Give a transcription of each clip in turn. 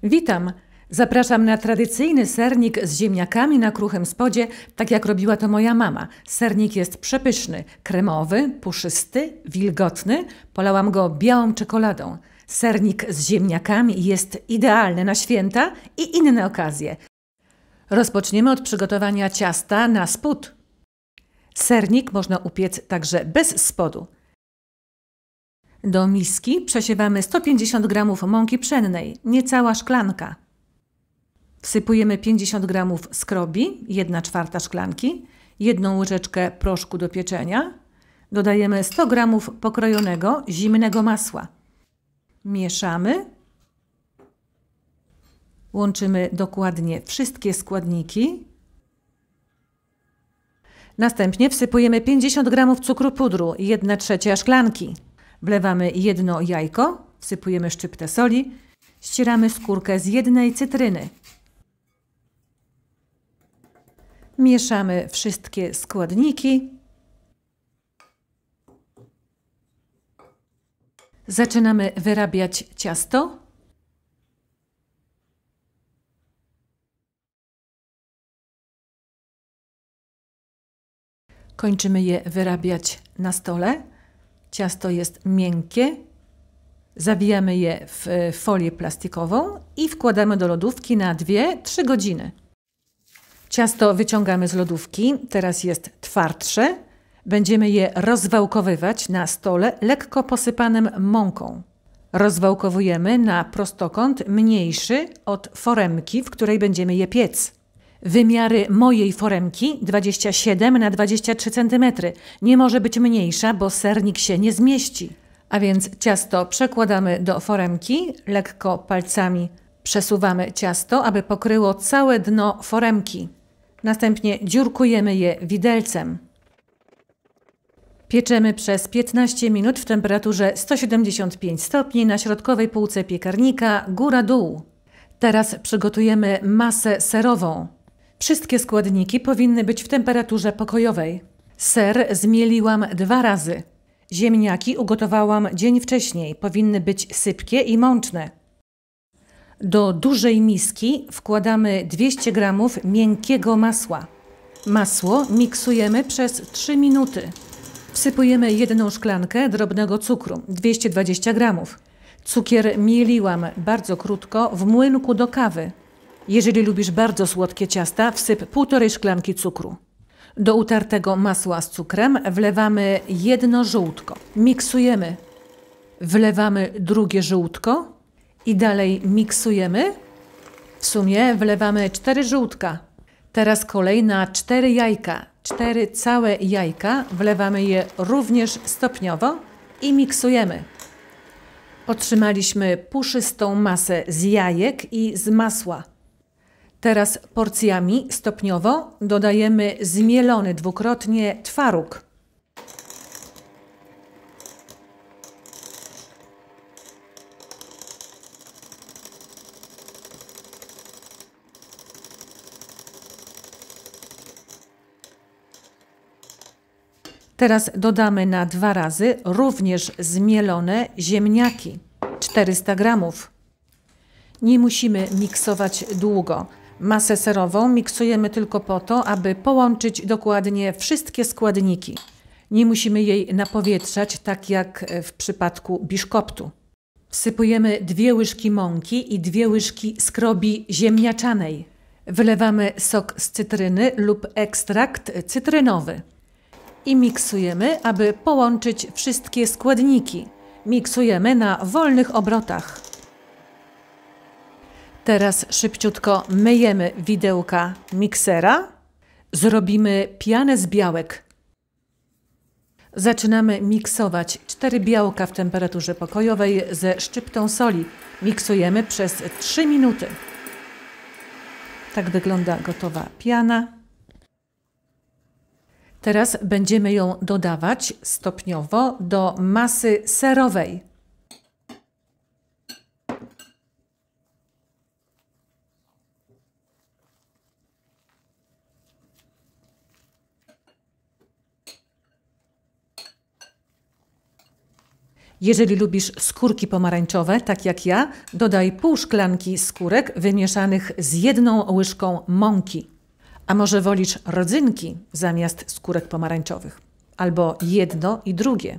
Witam! Zapraszam na tradycyjny sernik z ziemniakami na kruchym spodzie, tak jak robiła to moja mama. Sernik jest przepyszny, kremowy, puszysty, wilgotny. Polałam go białą czekoladą. Sernik z ziemniakami jest idealny na święta i inne okazje. Rozpoczniemy od przygotowania ciasta na spód. Sernik można upiec także bez spodu. Do miski przesiewamy 150 g mąki pszennej, niecała szklanka. Wsypujemy 50 g skrobi, 1/4 szklanki, 1 łyżeczkę proszku do pieczenia. Dodajemy 100 g pokrojonego, zimnego masła. Mieszamy. Łączymy dokładnie wszystkie składniki. Następnie wsypujemy 50 g cukru pudru, 1/3 szklanki. Wlewamy 1 jajko, wsypujemy szczyptę soli, ścieramy skórkę z 1 cytryny. Mieszamy wszystkie składniki. Zaczynamy wyrabiać ciasto. Kończymy je wyrabiać na stole. Ciasto jest miękkie. Zawijamy je w folię plastikową i wkładamy do lodówki na 2-3 godziny. Ciasto wyciągamy z lodówki, teraz jest twardsze. Będziemy je rozwałkowywać na stole lekko posypanym mąką. Rozwałkowujemy na prostokąt mniejszy od foremki, w której będziemy je piec. Wymiary mojej foremki 27 na 23 cm. Nie może być mniejsza, bo sernik się nie zmieści. A więc ciasto przekładamy do foremki, lekko palcami przesuwamy ciasto, aby pokryło całe dno foremki. Następnie dziurkujemy je widelcem. Pieczemy przez 15 minut w temperaturze 175 stopni na środkowej półce piekarnika góra-dół. Teraz przygotujemy masę serową. Wszystkie składniki powinny być w temperaturze pokojowej. Ser zmieliłam 2 razy. Ziemniaki ugotowałam dzień wcześniej. Powinny być sypkie i mączne. Do dużej miski wkładamy 200 g miękkiego masła. Masło miksujemy przez 3 minuty. Wsypujemy 1 szklankę drobnego cukru, 220 g. Cukier mieliłam bardzo krótko w młynku do kawy. Jeżeli lubisz bardzo słodkie ciasta, wsyp 1,5 szklanki cukru. Do utartego masła z cukrem wlewamy 1 żółtko. Miksujemy. Wlewamy drugie żółtko i dalej miksujemy. W sumie wlewamy 4 żółtka. Teraz kolej na 4 jajka. 4 całe jajka. Wlewamy je również stopniowo i miksujemy. Otrzymaliśmy puszystą masę z jajek i z masła. Teraz porcjami stopniowo dodajemy zmielony dwukrotnie twaróg. Teraz dodamy na 2 razy również zmielone ziemniaki, 400 g. Nie musimy miksować długo. Masę serową miksujemy tylko po to, aby połączyć dokładnie wszystkie składniki. Nie musimy jej napowietrzać, tak jak w przypadku biszkoptu. Wsypujemy 2 łyżki mąki i 2 łyżki skrobi ziemniaczanej. Wylewamy sok z cytryny lub ekstrakt cytrynowy. I miksujemy, aby połączyć wszystkie składniki. Miksujemy na wolnych obrotach. Teraz szybciutko myjemy widełka miksera. Zrobimy pianę z białek. Zaczynamy miksować 4 białka w temperaturze pokojowej ze szczyptą soli. Miksujemy przez 3 minuty. Tak wygląda gotowa piana. Teraz będziemy ją dodawać stopniowo do masy serowej. Jeżeli lubisz skórki pomarańczowe, tak jak ja, dodaj pół szklanki skórek wymieszanych z 1 łyżką mąki. A może wolisz rodzynki zamiast skórek pomarańczowych? Albo jedno i drugie.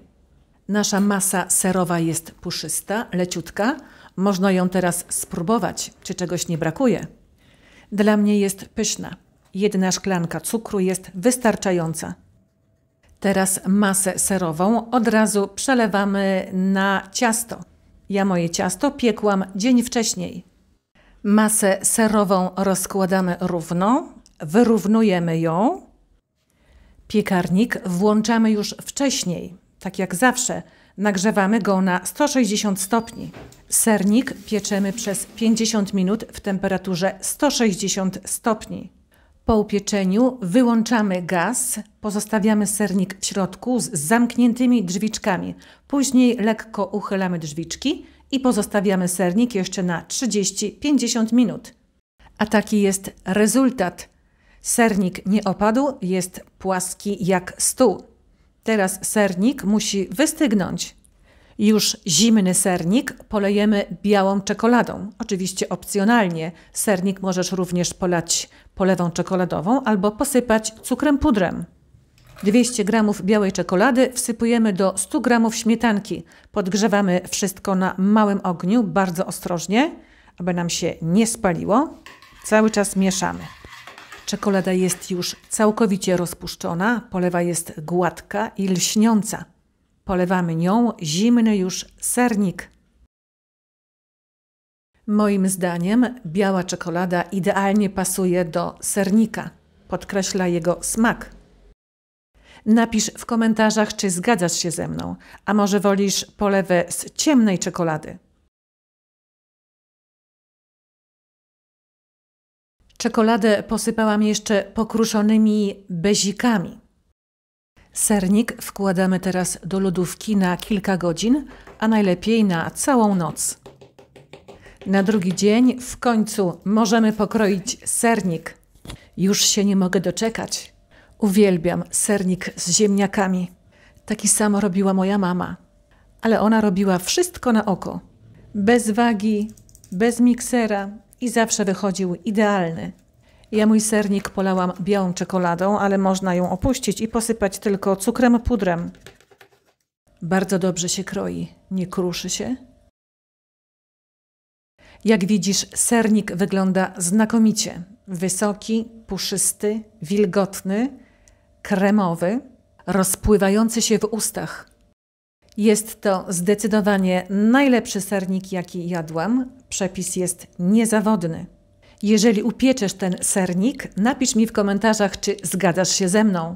Nasza masa serowa jest puszysta, leciutka. Można ją teraz spróbować, czy czegoś nie brakuje. Dla mnie jest pyszna. 1 szklanka cukru jest wystarczająca. Teraz masę serową od razu przelewamy na ciasto. Ja moje ciasto piekłam dzień wcześniej. Masę serową rozkładamy równo, wyrównujemy ją. Piekarnik włączamy już wcześniej, tak jak zawsze. Nagrzewamy go na 160 stopni. Sernik pieczemy przez 50 minut w temperaturze 160 stopni. Po upieczeniu wyłączamy gaz, pozostawiamy sernik w środku z zamkniętymi drzwiczkami. Później lekko uchylamy drzwiczki i pozostawiamy sernik jeszcze na 30-50 minut. A taki jest rezultat. Sernik nie opadł, jest płaski jak stół. Teraz sernik musi wystygnąć. Już zimny sernik polejemy białą czekoladą. Oczywiście opcjonalnie. Sernik możesz również polać polewą czekoladową albo posypać cukrem pudrem. 200 g białej czekolady wsypujemy do 100 g śmietanki. Podgrzewamy wszystko na małym ogniu, bardzo ostrożnie, aby nam się nie spaliło. Cały czas mieszamy. Czekolada jest już całkowicie rozpuszczona, polewa jest gładka i lśniąca. Polewamy nią zimny już sernik. Moim zdaniem biała czekolada idealnie pasuje do sernika. Podkreśla jego smak. Napisz w komentarzach, czy zgadzasz się ze mną, a może wolisz polewę z ciemnej czekolady. Czekoladę posypałam jeszcze pokruszonymi bezikami. Sernik wkładamy teraz do lodówki na kilka godzin, a najlepiej na całą noc. Na drugi dzień w końcu możemy pokroić sernik. Już się nie mogę doczekać. Uwielbiam sernik z ziemniakami. Taki samo robiła moja mama. Ale ona robiła wszystko na oko. Bez wagi, bez miksera i zawsze wychodził idealny. Ja mój sernik polałam białą czekoladą, ale można ją opuścić i posypać tylko cukrem pudrem. Bardzo dobrze się kroi, nie kruszy się. Jak widzisz, sernik wygląda znakomicie. Wysoki, puszysty, wilgotny, kremowy, rozpływający się w ustach. Jest to zdecydowanie najlepszy sernik, jaki jadłam. Przepis jest niezawodny. Jeżeli upieczesz ten sernik, napisz mi w komentarzach, czy zgadzasz się ze mną.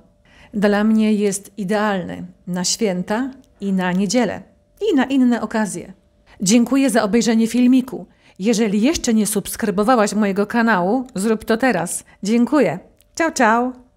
Dla mnie jest idealny na święta i na niedzielę i na inne okazje. Dziękuję za obejrzenie filmiku. Jeżeli jeszcze nie subskrybowałaś mojego kanału, zrób to teraz. Dziękuję. Ciao, ciao!